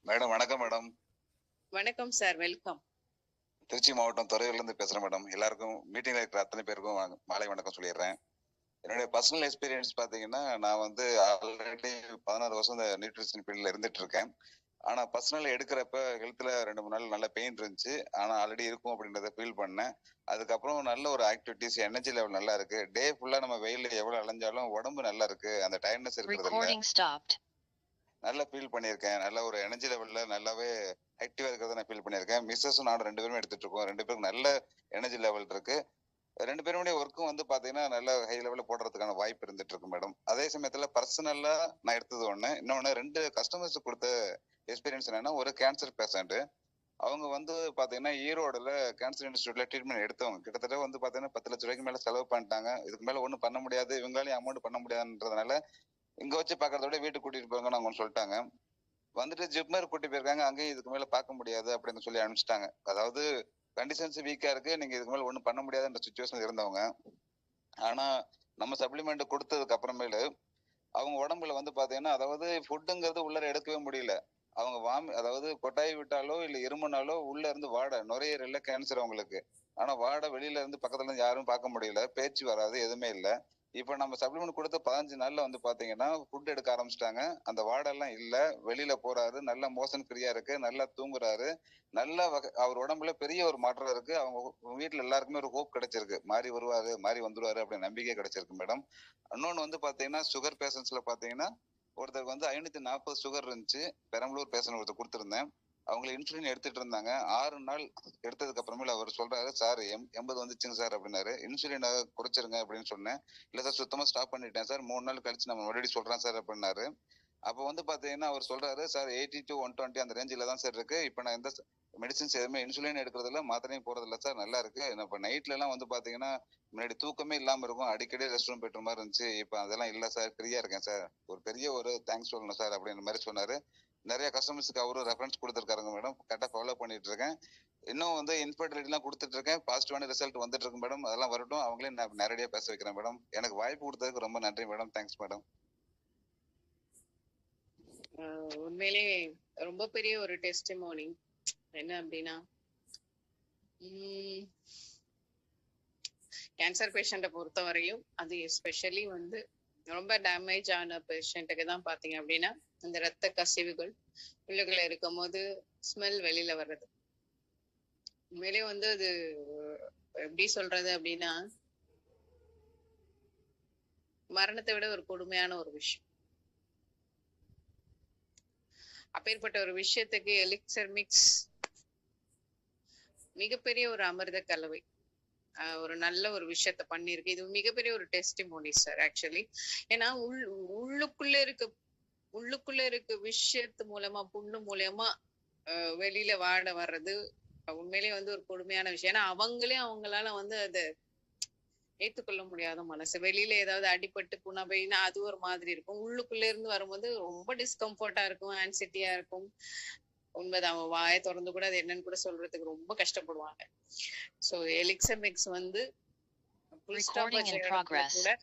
Madam வணக்கம் madam. வணக்கம் sir, welcome. Trichy மாவட்டம் துறையூர்ல இருந்து பேசுறேன் மேடம். எல்லாருக்கும் மீட்டிங்ல இருக்கிற அத்தனை பேருக்கும் மாலை வணக்கம் சொல்லிடுறேன். என்னுடைய பர்சனல் எக்ஸ்பீரியன்ஸ் பாத்தீங்கன்னா, நான் வந்து ஆல்ரெடி 16 வருஷம் இந்த நியூட்ரிஷன் ஃபீல்ட்ல இருந்துட்டு இருக்கேன். ஆனா பர்சனல் எடுக்கிறப்ப ஹெல்த்ல 2 3 நாள் நல்ல பெயின் இருந்துச்சு. ஆனா ஆல்ரெடி இருக்கும் அப்படின்றத ஃபீல் பண்ணேன். அதுக்கப்புறம் நல்ல ஒரு ஆக்டிவிட்டிஸ், எனர்ஜி லெவல் நல்லா இருக்கு. டே ஃபுல்லா நம்ம வெயில்ல எவ்வளவு அலைஞ்சாலும் உடம்பு நல்லா இருக்கு. அந்த டயர்ட்னஸ் இருக்கிறது இல்ல. நல்லா ஃபீல் பண்ணியிருக்கேன். நல்ல ஒரு எனர்ஜி லெவல்ல நல்லாவே ஆக்டிவா இருக்கிறத நான் ஃபீல் பண்ணியிருக்கேன். மிஸ்ஸஸும் நானும் 2 பேருமே எடுத்துட்டு இருக்கோம். 2 பேருக்கும் நல்ல எனர்ஜி லெவல் இருக்கு. 2 பேருடைய ஒர்க்கும் வந்து பாத்தீங்கன்னா நல்ல ஹை லெவல்ல போடுறதுக்கான வாய்ப்பு இருந்துட்டு இருக்கு மேடம். அதே சமயத்துல பர்சனலா நான் எடுத்தது ஒண்ணு. இன்னொன்னு 2 கஸ்டமர்ஸ் கொடுத்த எக்ஸ்பீரியன்ஸ் என்னன்னா, ஒரு கேன்சர் பேஷண்ட். அவங்க வந்து பாத்தீங்கன்னா ஈரோடுல கேன்சர் இன்ஸ்டிடியூட்ல ட்ரீட்மெண்ட் எடுத்தவங்க. கிட்டத்தட்ட வந்து பாத்தீங்கன்னா 10 லட்சம் ரூபாய்க்கு மேல செலவு பண்ணிட்டாங்க. இதுக்கு மேல ஒண்ணும் பண்ண முடியாது. இவங்களாலையும் அமௌண்ட் பண்ண முடியாதுன்றதுனால இங்க வச்சு பாக்குறத விட வீட்டுக்கு கூட்டிட்டு போங்கன்னு அவங்க சொல்லிட்டாங்க. வந்துட்டு ஜிப்மர் கூட்டி போயிருக்காங்க. அங்கேயும் இதுக்கு மேல பார்க்க முடியாது அப்படின்னு சொல்லி அனுப்பிச்சிட்டாங்க. அதாவது கண்டிஷன்ஸ் வீக்கா இருக்கு. நீங்க இதுக்கு மேல ஒண்ணும் பண்ண முடியாதுன்ற சுச்சுவேஷன் இருந்தவங்க. ஆனா நம்ம சப்ளிமெண்ட் கொடுத்ததுக்கு அப்புறமேலு அவங்க உடம்புல வந்து பாத்தீங்கன்னா, அதாவது ஃபுட்டுங்கிறது உள்ளர எடுக்கவே முடியல. அவங்க அதாவது கொட்டாய் விட்டாலோ இல்ல இருமுனாலோ உள்ள இருந்து நுரையீரல்ல கேன்சர் அவங்களுக்கு. ஆனா வெளியில இருந்து பக்கத்துல இருந்து யாரும் பார்க்க முடியல. பேச்சு வராது, எதுவுமே இல்ல. இப்ப நம்ம சப்ளிமெண்ட் கொடுத்த 15 நாள்ல வந்து பாத்தீங்கன்னா ஃபுட் எடுக்க ஆரம்பிச்சிட்டாங்க. அந்த வாடெல்லாம் இல்ல. வெளியில போறாரு. நல்ல மோஷன் ஃப்ரீயா இருக்கு. நல்லா தூங்குறாரு. நல்ல அவர் உடம்புல பெரிய ஒரு மாற்றம் இருக்கு. அவங்க வீட்டுல எல்லாருக்குமே ஒரு ஹோப் கிடைச்சிருக்கு. மாறி வருவாரு, மாறி வந்துருவாரு அப்படின்னு நம்பிக்கை கிடைச்சிருக்கு மேடம். இன்னொன்னு வந்து பாத்தீங்கன்னா, சுகர் பேஷண்ட்ஸ்ல பாத்தீங்கன்னா, ஒருத்தருக்கு வந்து 540 சுகர் இருந்துச்சு. பெரம்பலூர் பேஷண்ட் ஒருத்தர் கொடுத்திருந்தேன். அவங்க இன்சுலின் எடுத்துட்டு இருந்தாங்க. 6 நாள் எடுத்ததுக்கு அப்புறமேல அவர் சொல்றாரு, சார் 80 வந்துச்சுங்க சார் அப்படின்னாரு. இன்சுலினை குறைச்சிருங்க அப்படின்னு சொன்னேன். இல்ல சார் சுத்தமா ஸ்டாப் பண்ணிட்டேன் சார். 3 நாள் கழிச்சு நம்ம மறுபடியும் சொல்றேன் சார் அப்படின்னாரு. அப்ப வந்து பாத்தீங்கன்னா அவர் சொல்றாரு, சார் 80 to 120 அந்த ரேஞ்சில தான் சார் இருக்கு. இப்ப நான் எந்த மெடிசின்ஸ் எதுவுமே இன்சுலின் எடுக்கிறது இல்ல, மாத்திரையும் போறது இல்ல சார். நல்லா இருக்கு. இப்ப நைட்ல எல்லாம் வந்து பாத்தீங்கன்னா முன்னாடி தூக்கமே இல்லாம இருக்கும். அடிக்கடி ரெஸ்ட் ரூம் போயிட்டு மாதிரி இருந்துச்சு. இப்ப அதெல்லாம் இல்ல சார். ஃப்ரீயா இருக்கேன் சார். ஒரு பெரிய ஒரு தேங்க்ஸ் சொல்லணும் சார் அப்படின்ற மாதிரி சொன்னாரு. நிறைய கஸ்டமர்ஸ்க்கு அவரும் ரெஃபரன்ஸ் கொடுத்துருக்காருங்க மேடம். கரெக்டா ஃபாலோ பண்ணிட்டு இருக்கேன். இன்னும் வந்து இன்ஃபர்டிலிட்டி எல்லாம் கொடுத்துட்டு இருக்கேன். பாசிட்டிவான ரிசல்ட் வந்துட்டு இருக்கு மேடம். அதெல்லாம் வரட்டும். அவங்களே நான் நேரடியா பேச வைக்கிறேன் மேடம். எனக்கு வாய்ப்பு கொடுத்ததுக்கு ரொம்ப நன்றி மேடம். Thanks madam. உண்மையிலே ரொம்ப பெரிய ஒரு டெஸ்டிமோனி. என்ன அப்படின்னா, கேன்சர் பேஷண்ட்டை பொறுத்த வரையும் அது எஸ்பெஷலி வந்து ரொம்ப டேமேஜ் ஆன பேஷண்ட்டுக்கு தான் பாத்தீங்க அப்படின்னா அந்த ரத்த கசிவுகள் உள்ளுக்குள்ள இருக்கும் போது ஸ்மெல் வெளியில வர்றது உண்மையிலே வந்து அது எப்படி சொல்றது அப்படின்னா மரணத்தை விட ஒரு கொடுமையான ஒரு விஷயம். அப்பேற்பட்ட ஒரு விஷயத்துக்கு எலிக்சர் மிக்ஸ் மிகப்பெரிய ஒரு அமிர்த கலவை. ஒரு நல்ல ஒரு விஷயத்த பண்ணிருக்கு. இது மிகப்பெரிய ஒரு டெஸ்டிமோனி சார் ஆக்சுவலி. ஏன்னா உள்ளுக்குள்ள இருக்க விஷயத்து மூலமா புண்ணு மூலமா வெளியில வாட வர்றது உண்மையிலேயே வந்து ஒரு கொடுமையான விஷயம். ஏன்னா அவங்களால வந்து அதை ஏத்துக்கொள்ள முடியாத மனசு. வெளியில ஏதாவது அடிபட்டு புண்ணா அது ஒரு மாதிரி இருக்கும். உள்ளுக்குள்ள இருந்து வரும்போது ரொம்ப டிஸ்கம்ஃபர்ட்டா இருக்கும், ஆன்சிட்டியா இருக்கும். உண்மைதான். அவங்க வாயை திறந்து கூட அது என்னன்னு கூட சொல்றதுக்கு ரொம்ப கஷ்டப்படுவாங்க. சோ எலிக்சர் மிக்ஸ் வந்து கூட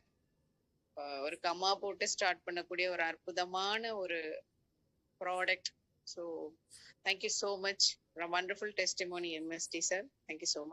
ஒரு கம்மா போட்டு ஸ்டார்ட் பண்ணக்கூடிய ஒரு அற்புதமான ஒரு product. So thank you so much. Wonderful testimony MST sir. Thank you so much.